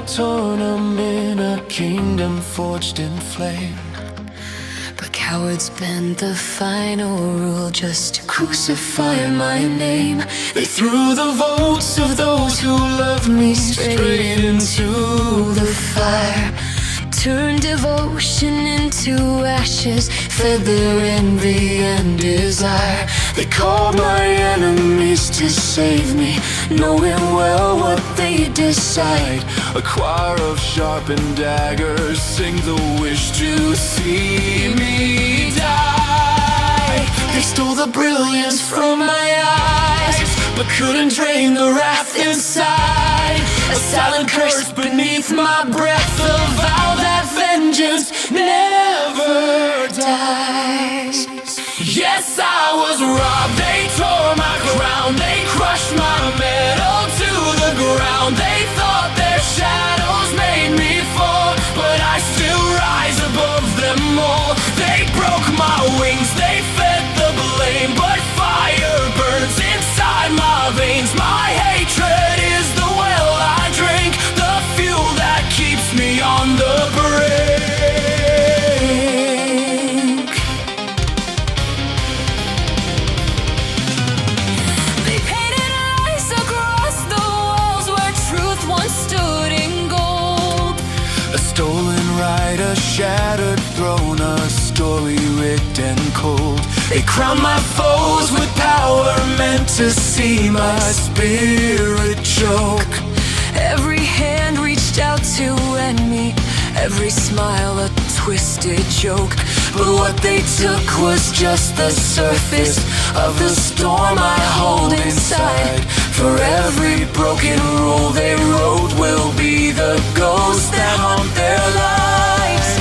tournament, a kingdom forged in flame. But cowards bend the final rule just to crucify my name. They threw the votes of those who loved me straight into the fire. Turned devotion into ashes, fed their envy and desire. They called my enemies to save me, knowing well what they decide. A choir of sharpened daggers sing the wish to see me die. They stole the brilliance from my eyes, but couldn't drain the wrath inside. A silent curse beneath my breath, a vow that vengeance never dies. Yes, I was robbed, they tore my crown, they crushed my medal to the ground. They thought their shadows made me fall, but I still rise above them all. They broke my wings, they fed the blame, but fire burns inside my veins. My hatred is the well I drink, the fuel that keeps me on the brink. They painted eyes across the walls where truth once stood in gold. A stolen right, a shattered throne, a story rigged and cold. They crowned my foes with power meant to see my spirit choke. Every hand reached out to end me, every smile a twisted joke. But what they took was just the surface of the storm I hold inside. For every broken rule they wrote will be the ghosts that haunt their lives.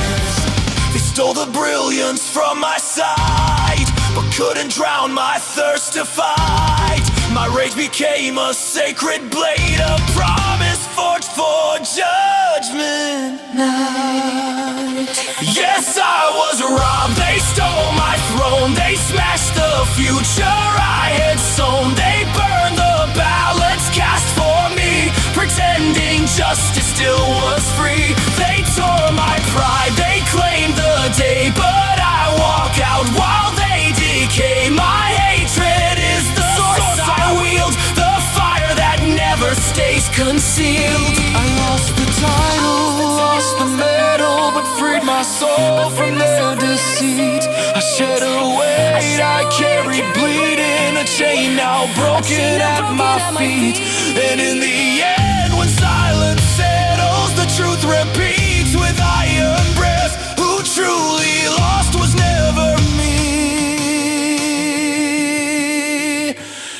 They stole the brilliance from my sight, but couldn't drown my thirst to fight. My rage became a sacred blade, a promise forged for judgment night. Yes, I was robbed, they stole my throne, they smashed the future I had sown. They burned the ballots cast for me, pretending justice still was free. They tore my pride, they claimed the day, but I walk out while they decay. My hatred is the source I wield, the fire that never stays concealed. I lost the title, lost the medal, but freed my soul from their deceit. I shed a weight I carried bleeding, a chain now broken at my feet. And in the end, when silence settles, the truth repeats with iron breath. Who truly lost was never me,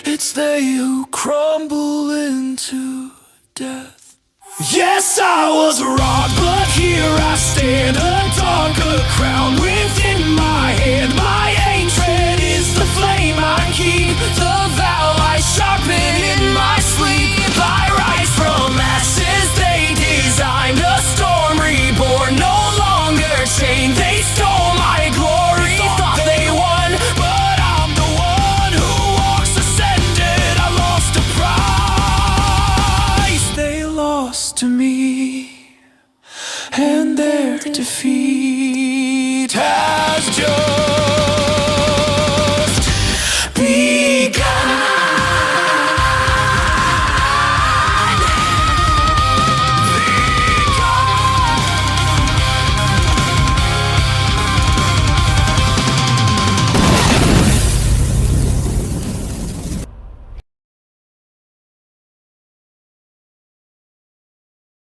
it's they who crumble into death. Yes, I was wrong, but here I stand, a darker crown within my hand. My hatred is the flame I keep, the vow I sharpen in my sleep. I rise from ashes, they designed a storm reborn, no longer chained. They stole my glory, thought they won, but I'm the one who walks ascended. I lost a prize, they lost to me, and their defeat